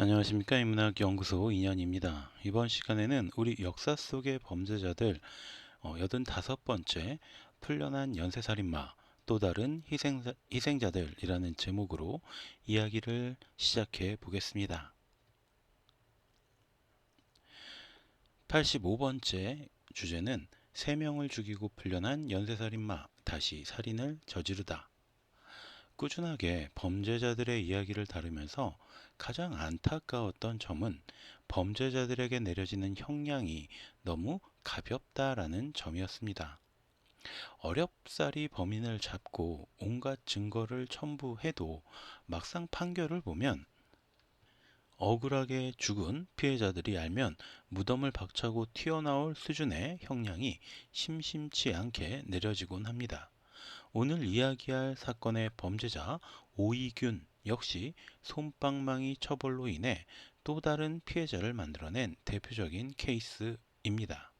안녕하십니까. 인문학연구소 인연입니다. 이번 시간에는 우리 역사 속의 범죄자들 85번째 풀려난 연쇄살인마 또 다른 희생자들이라는 제목으로 이야기를 시작해 보겠습니다. 85번째 주제는 3명을 죽이고 풀려난 연쇄살인마 다시 살인을 저지르다. 꾸준하게 범죄자들의 이야기를 다루면서 가장 안타까웠던 점은 범죄자들에게 내려지는 형량이 너무 가볍다라는 점이었습니다. 어렵사리 범인을 잡고 온갖 증거를 첨부해도 막상 판결을 보면 억울하게 죽은 피해자들이 알면 무덤을 박차고 튀어나올 수준의 형량이 심심치 않게 내려지곤 합니다. 오늘 이야기할 사건의 범죄자 오이균 역시 솜방망이 처벌로 인해 또 다른 피해자를 만들어낸 대표적인 케이스입니다.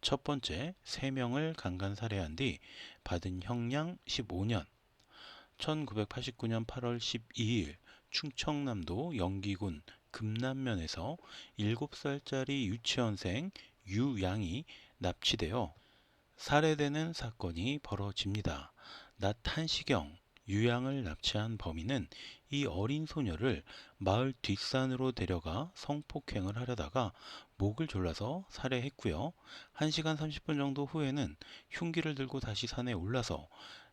첫 번째, 3명을 강간 살해한 뒤 받은 형량 15년. 1989년 8월 12일 충청남도 영기군 금남면에서 7살짜리 유치원생 유양이 납치되어 살해되는 사건이 벌어집니다. 낮 1시경 유양을 납치한 범인은 이 어린 소녀를 마을 뒷산으로 데려가 성폭행을 하려다가 목을 졸라서 살해했고요. 1시간 30분 정도 후에는 흉기를 들고 다시 산에 올라서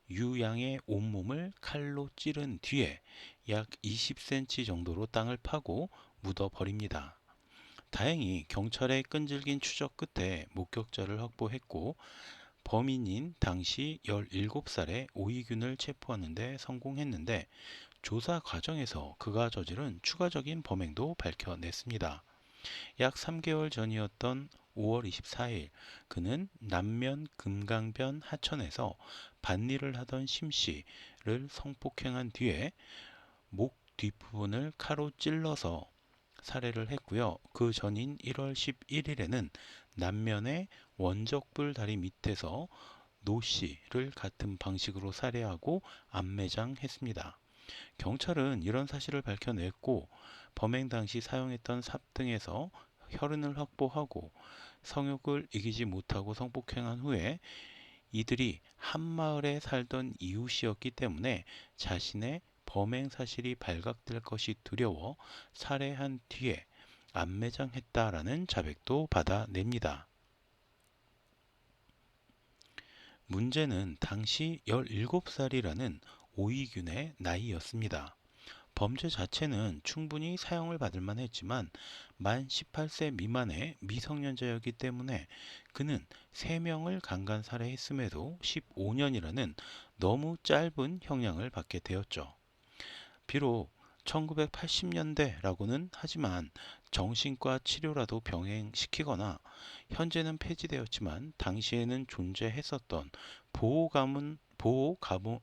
유양의 온몸을 칼로 찌른 뒤에 약 20cm 정도로 땅을 파고 묻어버립니다. 다행히 경찰의 끈질긴 추적 끝에 목격자를 확보했고 범인인 당시 17살의 오이균을 체포하는 데 성공했는데 조사 과정에서 그가 저지른 추가적인 범행도 밝혀냈습니다. 약 3개월 전이었던 5월 24일 그는 남면 금강변 하천에서 밭일을 하던 심씨를 성폭행한 뒤에 목 뒷부분을 칼로 찔러서 살해를 했고요. 그 전인 1월 11일에는 남면의 원적불 다리 밑에서 노 씨를 같은 방식으로 살해하고 암매장했습니다. 경찰은 이런 사실을 밝혀냈고 범행 당시 사용했던 삽등에서 혈흔을 확보하고 성욕을 이기지 못하고 성폭행한 후에 이들이 한 마을에 살던 이웃이었기 때문에 자신의 범행 사실이 발각될 것이 두려워 살해한 뒤에 암매장했다라는 자백도 받아냅니다. 문제는 당시 17살이라는 오이균의 나이였습니다. 범죄 자체는 충분히 사형을 받을 만했지만 만 18세 미만의 미성년자였기 때문에 그는 3명을 강간 살해했음에도 15년이라는 너무 짧은 형량을 받게 되었죠. 비록 1980년대라고는 하지만 정신과 치료라도 병행시키거나 현재는 폐지되었지만 당시에는 존재했었던 보호감호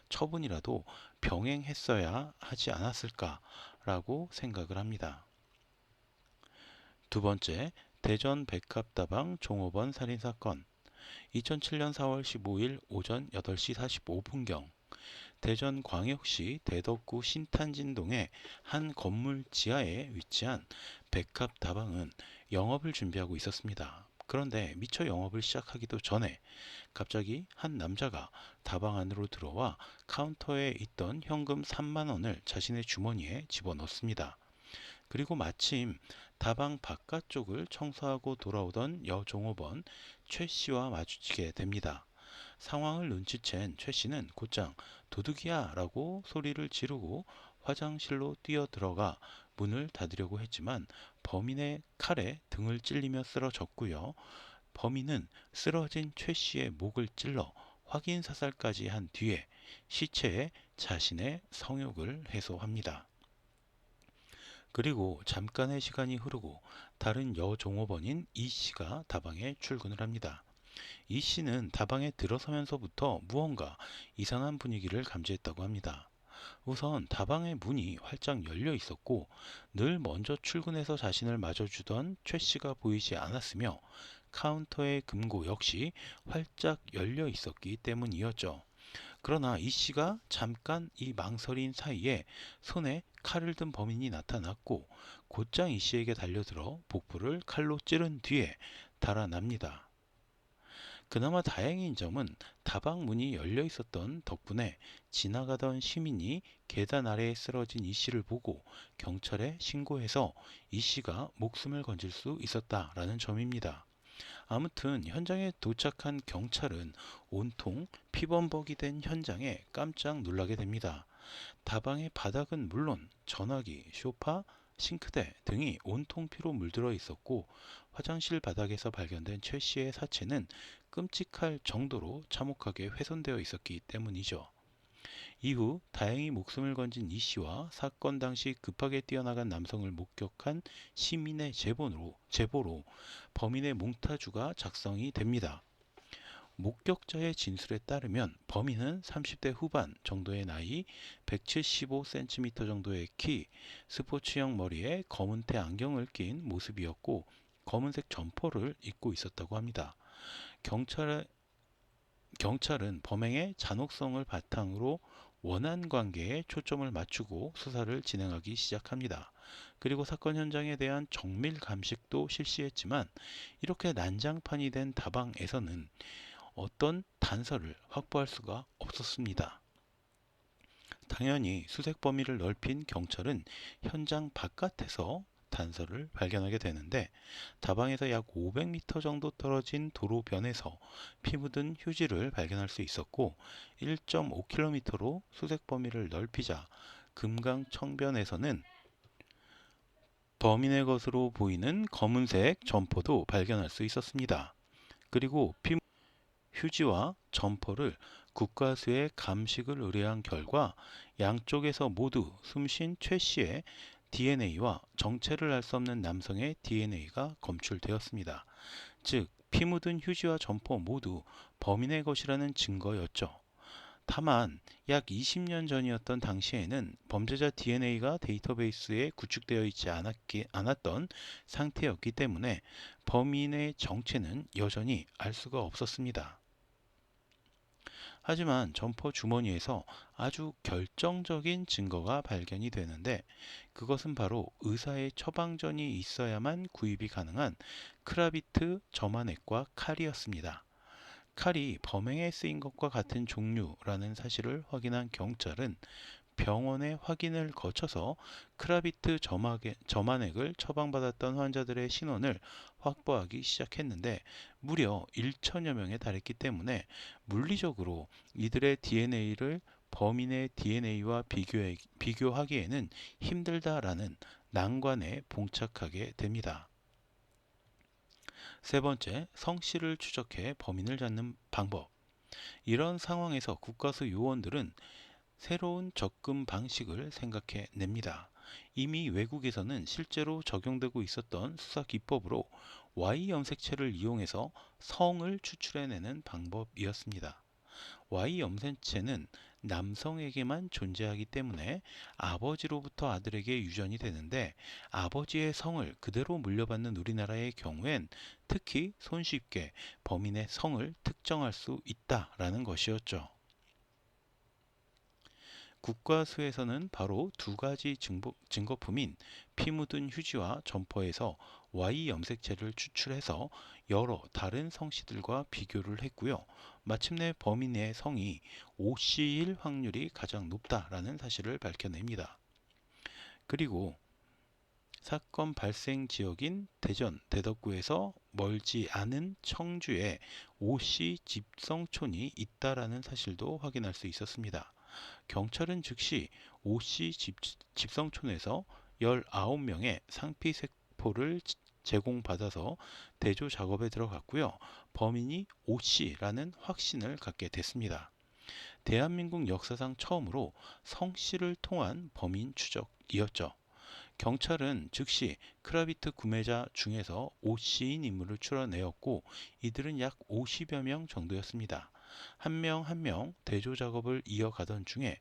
처분이라도 병행했어야 하지 않았을까라고 생각을 합니다. 두 번째, 대전 백합다방 종업원 살인사건. 2007년 4월 15일 오전 8시 45분경 대전광역시 대덕구 신탄진동의 한 건물 지하에 위치한 백합다방은 영업을 준비하고 있었습니다. 그런데 미처 영업을 시작하기도 전에 갑자기 한 남자가 다방 안으로 들어와 카운터에 있던 현금 3만 원을 자신의 주머니에 집어넣습니다. 그리고 마침 다방 바깥쪽을 청소하고 돌아오던 여종업원 최 씨와 마주치게 됩니다. 상황을 눈치챈 최 씨는 곧장 도둑이야 라고 소리를 지르고 화장실로 뛰어들어가 문을 닫으려고 했지만 범인의 칼에 등을 찔리며 쓰러졌고요. 범인은 쓰러진 최 씨의 목을 찔러 확인 사살까지 한 뒤에 시체에 자신의 성욕을 해소합니다. 그리고 잠깐의 시간이 흐르고 다른 여종업원인 이 씨가 다방에 출근을 합니다. 이 씨는 다방에 들어서면서부터 무언가 이상한 분위기를 감지했다고 합니다. 우선 다방의 문이 활짝 열려 있었고 늘 먼저 출근해서 자신을 맞아주던 최 씨가 보이지 않았으며 카운터의 금고 역시 활짝 열려 있었기 때문이었죠. 그러나 이 씨가 잠깐 이 망설인 사이에 손에 칼을 든 범인이 나타났고 곧장 이 씨에게 달려들어 복부를 칼로 찌른 뒤에 달아납니다. 그나마 다행인 점은 다방 문이 열려 있었던 덕분에 지나가던 시민이 계단 아래에 쓰러진 이 씨를 보고 경찰에 신고해서 이 씨가 목숨을 건질 수 있었다라는 점입니다. 아무튼 현장에 도착한 경찰은 온통 피범벅이 된 현장에 깜짝 놀라게 됩니다. 다방의 바닥은 물론 전화기, 소파, 싱크대 등이 온통 피로 물들어 있었고 화장실 바닥에서 발견된 최 씨의 사체는 끔찍할 정도로 참혹하게 훼손되어 있었기 때문이죠. 이후 다행히 목숨을 건진 이 씨와 사건 당시 급하게 뛰어나간 남성을 목격한 시민의 제보로 범인의 몽타주가 작성이 됩니다. 목격자의 진술에 따르면 범인은 30대 후반 정도의 나이, 175cm 정도의 키, 스포츠형 머리에 검은테 안경을 낀 모습이었고 검은색 점퍼를 입고 있었다고 합니다. 경찰, 경찰은 범행의 잔혹성을 바탕으로 원한 관계에 초점을 맞추고 수사를 진행하기 시작합니다. 그리고 사건 현장에 대한 정밀 감식도 실시했지만 이렇게 난장판이 된 다방에서는 어떤 단서를 확보할 수가 없었습니다. 당연히 수색 범위를 넓힌 경찰은 현장 바깥에서 단서를 발견하게 되는데 다방에서 약 500m 정도 떨어진 도로변에서 피 묻은 휴지를 발견할 수 있었고 1.5km로 수색 범위를 넓히자 금강청변에서는 범인의 것으로 보이는 검은색 점퍼도 발견할 수 있었습니다. 그리고 휴지와 점퍼를 국과수에 감식을 의뢰한 결과 양쪽에서 모두 숨쉰 최 씨의 DNA와 정체를 알 수 없는 남성의 DNA가 검출되었습니다. 즉, 피 묻은 휴지와 점퍼 모두 범인의 것이라는 증거였죠. 다만 약 20년 전이었던 당시에는 범죄자 DNA가 데이터베이스에 구축되어 있지 않았던 상태였기 때문에 범인의 정체는 여전히 알 수가 없었습니다. 하지만 점퍼 주머니에서 아주 결정적인 증거가 발견이 되는데 그것은 바로 의사의 처방전이 있어야만 구입이 가능한 크라비트 점화액과 칼이었습니다. 칼이 범행에 쓰인 것과 같은 종류라는 사실을 확인한 경찰은 병원의 확인을 거쳐서 크라비트 점안액을 처방받았던 환자들의 신원을 확보하기 시작했는데 무려 1천여 명에 달했기 때문에 물리적으로 이들의 DNA를 범인의 DNA와 비교하기에는 힘들다라는 난관에 봉착하게 됩니다. 세 번째, 성씨를 추적해 범인을 잡는 방법. 이런 상황에서 국가수 요원들은 새로운 접근 방식을 생각해 냅니다. 이미 외국에서는 실제로 적용되고 있었던 수사 기법으로 Y 염색체를 이용해서 성을 추출해내는 방법이었습니다. Y 염색체는 남성에게만 존재하기 때문에 아버지로부터 아들에게 유전이 되는데 아버지의 성을 그대로 물려받는 우리나라의 경우엔 특히 손쉽게 범인의 성을 특정할 수 있다라는 것이었죠. 국과수에서는 바로 두 가지 증거품인 피 묻은 휴지와 점퍼에서 Y 염색체를 추출해서 여러 다른 성씨들과 비교를 했고요. 마침내 범인의 성이 OC일 확률이 가장 높다라는 사실을 밝혀냅니다. 그리고 사건 발생 지역인 대전, 대덕구에서 멀지 않은 청주에 OC 집성촌이 있다라는 사실도 확인할 수 있었습니다. 경찰은 즉시 OC 집성촌에서 19명의 상피세포를 제공받아서 대조 작업에 들어갔고요. 범인이 OC라는 확신을 갖게 됐습니다. 대한민국 역사상 처음으로 성씨를 통한 범인 추적이었죠. 경찰은 즉시 크라비트 구매자 중에서 OC인 인물을 추려내었고 이들은 약 50여 명 정도였습니다. 한 명 한 명 대조 작업을 이어가던 중에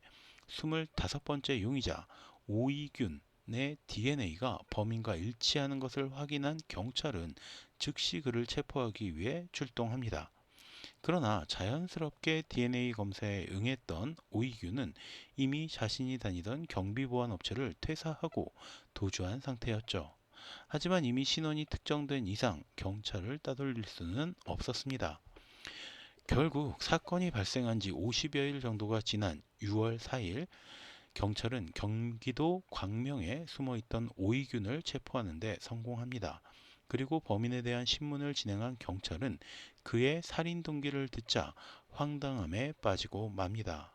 25번째 용의자 오이균의 DNA가 범인과 일치하는 것을 확인한 경찰은 즉시 그를 체포하기 위해 출동합니다. 그러나 자연스럽게 DNA 검사에 응했던 오이규는 이미 자신이 다니던 경비보안업체를 퇴사하고 도주한 상태였죠. 하지만 이미 신원이 특정된 이상 경찰을 따돌릴 수는 없었습니다. 결국 사건이 발생한 지 50여일 정도가 지난 6월 4일 경찰은 경기도 광명에 숨어있던 오이균을 체포하는 데 성공합니다. 그리고 범인에 대한 신문을 진행한 경찰은 그의 살인 동기를 듣자 황당함에 빠지고 맙니다.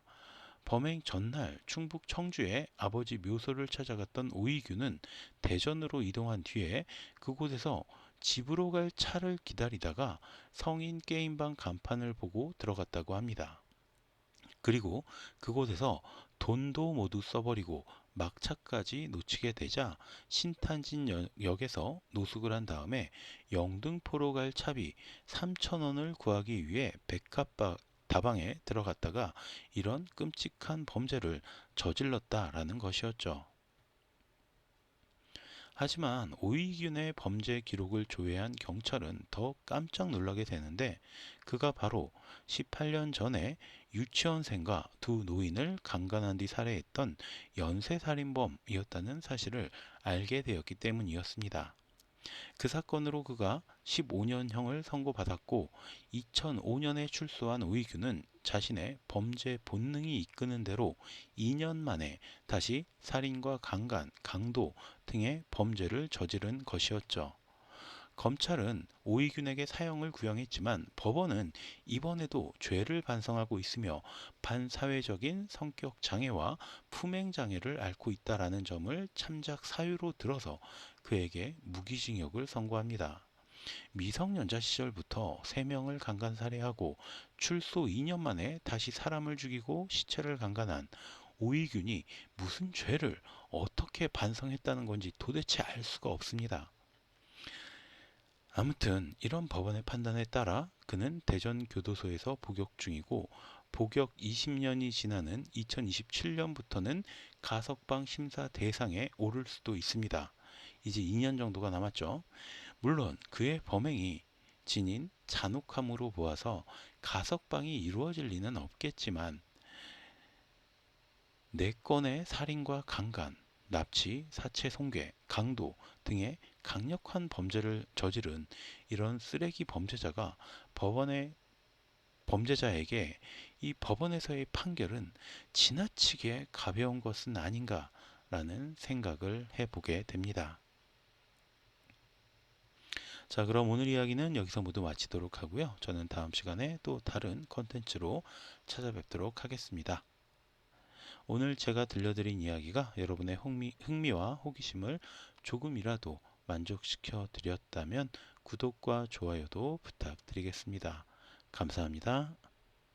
범행 전날 충북 청주에 아버지 묘소를 찾아갔던 오이규는 대전으로 이동한 뒤에 그곳에서 집으로 갈 차를 기다리다가 성인 게임방 간판을 보고 들어갔다고 합니다. 그리고 그곳에서 돈도 모두 써버리고 막차까지 놓치게 되자 신탄진 역에서 노숙을 한 다음에 영등포로 갈 차비 3,000원을 구하기 위해 다방에 들어갔다가 이런 끔찍한 범죄를 저질렀다라는 것이었죠. 하지만 오이균의 범죄 기록을 조회한 경찰은 더 깜짝 놀라게 되는데 그가 바로 18년 전에 유치원생과 두 노인을 강간한 뒤 살해했던 연쇄살인범이었다는 사실을 알게 되었기 때문이었습니다. 그 사건으로 그가 15년형을 선고받았고 2005년에 출소한 오이규는 자신의 범죄 본능이 이끄는 대로 2년 만에 다시 살인과 강간, 강도 등의 범죄를 저지른 것이었죠. 검찰은 오이균에게 사형을 구형했지만 법원은 이번에도 죄를 반성하고 있으며 반사회적인 성격 장애와 품행 장애를 앓고 있다라는 점을 참작 사유로 들어서 그에게 무기징역을 선고합니다. 미성년자 시절부터 3명을 강간 살해하고 출소 2년 만에 다시 사람을 죽이고 시체를 강간한 오이균이 무슨 죄를 어떻게 반성했다는 건지 도대체 알 수가 없습니다. 아무튼 이런 법원의 판단에 따라 그는 대전교도소에서 복역 중이고 복역 20년이 지나는 2027년부터는 가석방 심사 대상에 오를 수도 있습니다. 이제 2년 정도가 남았죠. 물론 그의 범행이 지닌 잔혹함으로 보아서 가석방이 이루어질 리는 없겠지만 4건의 살인과 강간, 납치, 사체 손괴, 강도 등의 강력한 범죄를 저지른 이런 쓰레기 범죄자가 범죄자에게 이 법원에서의 판결은 지나치게 가벼운 것은 아닌가라는 생각을 해보게 됩니다. 자, 그럼 오늘 이야기는 여기서 모두 마치도록 하고요. 저는 다음 시간에 또 다른 컨텐츠로 찾아뵙도록 하겠습니다. 오늘 제가 들려드린 이야기가 여러분의 흥미와 호기심을 조금이라도 만족시켜 드렸다면 구독과 좋아요도 부탁드리겠습니다. 감사합니다.